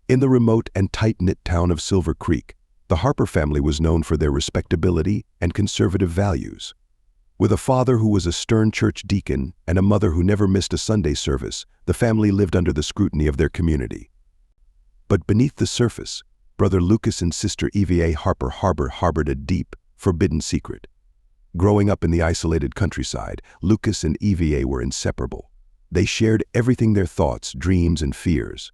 In the remote and tight-knit town of Silver Creek, the Harper family was known for their respectability and conservative values. With a father who was a stern church deacon and a mother who never missed a Sunday service, the family lived under the scrutiny of their community. But beneath the surface, Brother Lucas and Sister Eva Harper harbored a deep, forbidden secret. Growing up in the isolated countryside, Lucas and Eva were inseparable. They shared everything: their thoughts, dreams, and fears.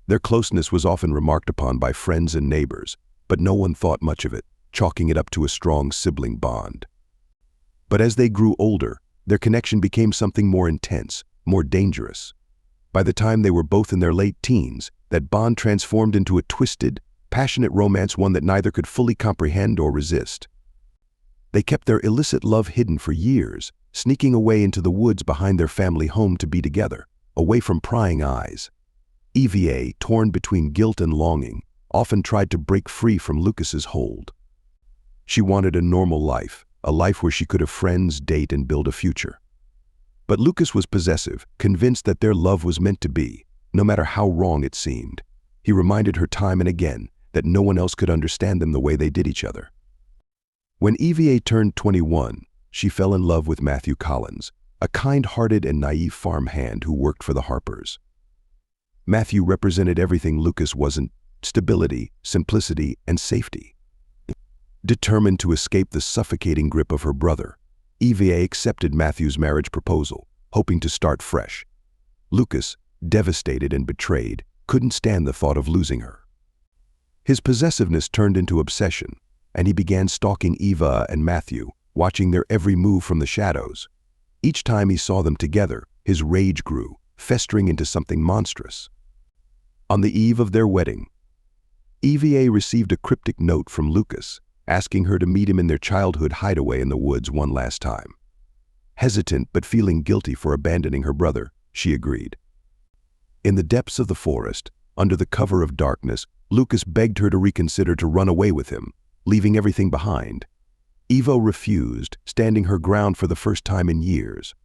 Their closeness was often remarked upon by friends and neighbors, but no one thought much of it, chalking it up to a strong sibling bond. But as they grew older, their connection became something more intense, more dangerous. By the time they were both in their late teens, that bond transformed into a twisted, passionate romance, one that neither could fully comprehend or resist. They kept their illicit love hidden for years, sneaking away into the woods behind their family home to be together, away from prying eyes. Eva, torn between guilt and longing, often tried to break free from Lucas's hold. She wanted a normal life, a life where she could have friends, date, and build a future. But Lucas was possessive, convinced that their love was meant to be, no matter how wrong it seemed. He reminded her time and again that no one else could understand them the way they did each other. When Eva turned 21, she fell in love with Matthew Collins, a kind-hearted and naive farmhand who worked for the Harpers. Matthew represented everything Lucas wasn't: stability, simplicity, and safety. Determined to escape the suffocating grip of her brother, Eva accepted Matthew's marriage proposal, hoping to start fresh. Lucas, devastated and betrayed, couldn't stand the thought of losing her. His possessiveness turned into obsession, and he began stalking Eva and Matthew, watching their every move from the shadows. Each time he saw them together, his rage grew, festering into something monstrous. On the eve of their wedding, Eva received a cryptic note from Lucas, asking her to meet him in their childhood hideaway in the woods one last time. Hesitant but feeling guilty for abandoning her brother, she agreed. In the depths of the forest, under the cover of darkness, Lucas begged her to reconsider, to run away with him, leaving everything behind. Eva refused, standing her ground for the first time in years.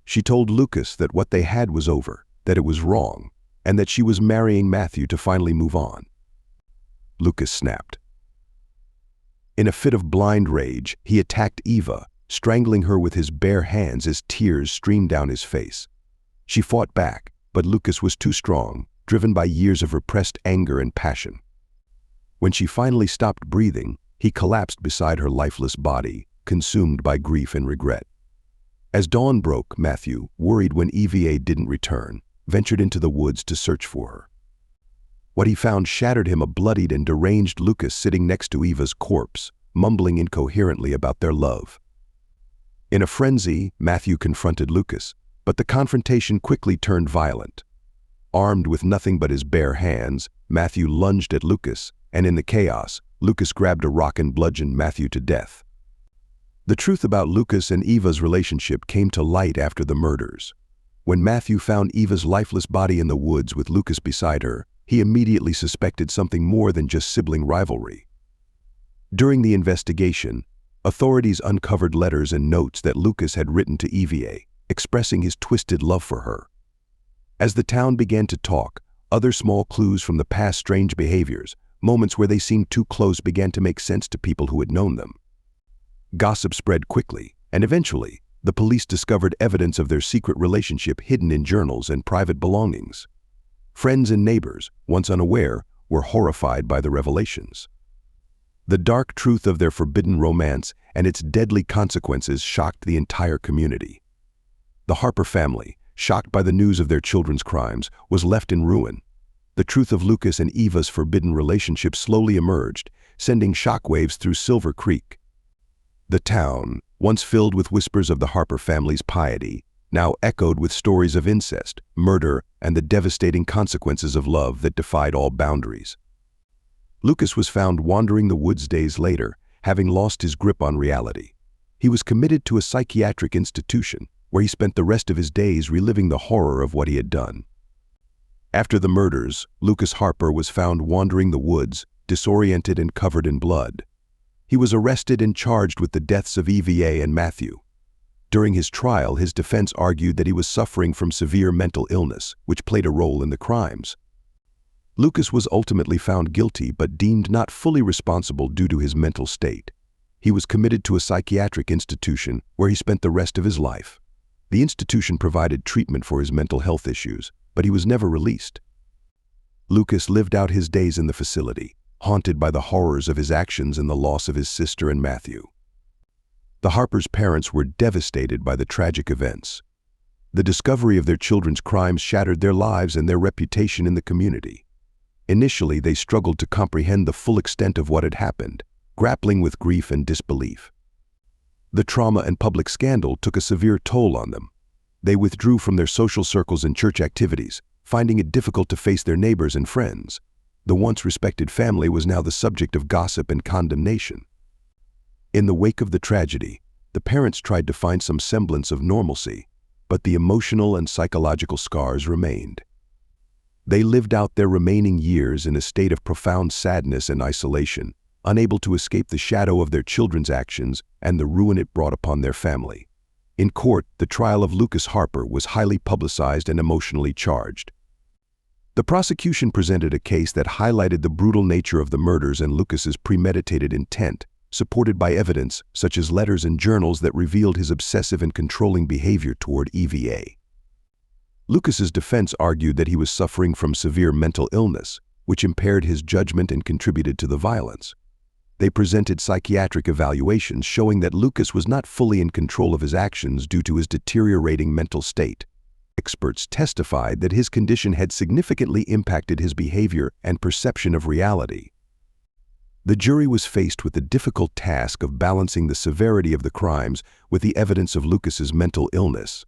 She told Lucas that what they had was over, that it was wrong, and that she was marrying Matthew to finally move on. Lucas snapped. In a fit of blind rage, he attacked Eva, strangling her with his bare hands as tears streamed down his face. She fought back, but Lucas was too strong, driven by years of repressed anger and passion. When she finally stopped breathing, he collapsed beside her lifeless body, consumed by grief and regret. As dawn broke, Matthew, worried when Eva didn't return, ventured into the woods to search for her. What he found shattered him: a bloodied and deranged Lucas sitting next to Eva's corpse, mumbling incoherently about their love. In a frenzy, Matthew confronted Lucas, but the confrontation quickly turned violent. Armed with nothing but his bare hands, Matthew lunged at Lucas, and in the chaos, Lucas grabbed a rock and bludgeoned Matthew to death. The truth about Lucas and Eva's relationship came to light after the murders. When Matthew found Eva's lifeless body in the woods with Lucas beside her, he immediately suspected something more than just sibling rivalry. During the investigation, authorities uncovered letters and notes that Lucas had written to Eva, expressing his twisted love for her. As the town began to talk, other small clues from the past strange behaviors, moments where they seemed too close, began to make sense to people who had known them. Gossip spread quickly, and eventually, the police discovered evidence of their secret relationship hidden in journals and private belongings. Friends and neighbors, once unaware, were horrified by the revelations. The dark truth of their forbidden romance and its deadly consequences shocked the entire community. The Harper family, shocked by the news of their children's crimes, was left in ruin. The truth of Lucas and Eva's forbidden relationship slowly emerged, sending shockwaves through Silver Creek. The town, once filled with whispers of the Harper family's piety, now echoed with stories of incest, murder, and the devastating consequences of love that defied all boundaries. Lucas was found wandering the woods days later, having lost his grip on reality. He was committed to a psychiatric institution, where he spent the rest of his days reliving the horror of what he had done. After the murders, Lucas Harper was found wandering the woods, disoriented and covered in blood. He was arrested and charged with the deaths of Eva and Matthew. During his trial, his defense argued that he was suffering from severe mental illness, which played a role in the crimes. Lucas was ultimately found guilty but deemed not fully responsible due to his mental state. He was committed to a psychiatric institution where he spent the rest of his life. The institution provided treatment for his mental health issues, but he was never released. Lucas lived out his days in the facility, haunted by the horrors of his actions and the loss of his sister and Matthew. The Harpers' parents were devastated by the tragic events. The discovery of their children's crimes shattered their lives and their reputation in the community. Initially, they struggled to comprehend the full extent of what had happened, grappling with grief and disbelief. The trauma and public scandal took a severe toll on them. They withdrew from their social circles and church activities, finding it difficult to face their neighbors and friends. The once respected family was now the subject of gossip and condemnation. In the wake of the tragedy, the parents tried to find some semblance of normalcy, but the emotional and psychological scars remained. They lived out their remaining years in a state of profound sadness and isolation, unable to escape the shadow of their children's actions and the ruin it brought upon their family. In court, the trial of Lucas Harper was highly publicized and emotionally charged. The prosecution presented a case that highlighted the brutal nature of the murders and Lucas's premeditated intent, supported by evidence such as letters and journals that revealed his obsessive and controlling behavior toward Eva. Lucas's defense argued that he was suffering from severe mental illness, which impaired his judgment and contributed to the violence. They presented psychiatric evaluations showing that Lucas was not fully in control of his actions due to his deteriorating mental state. Experts testified that his condition had significantly impacted his behavior and perception of reality. The jury was faced with the difficult task of balancing the severity of the crimes with the evidence of Lucas's mental illness.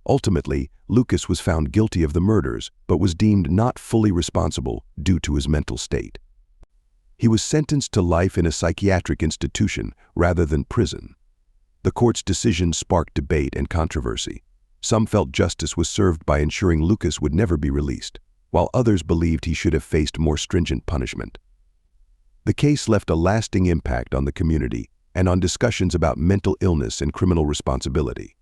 Ultimately, Lucas was found guilty of the murders, but was deemed not fully responsible due to his mental state. He was sentenced to life in a psychiatric institution rather than prison. The court's decision sparked debate and controversy. Some felt justice was served by ensuring Lucas would never be released, while others believed he should have faced more stringent punishment. The case left a lasting impact on the community and on discussions about mental illness and criminal responsibility.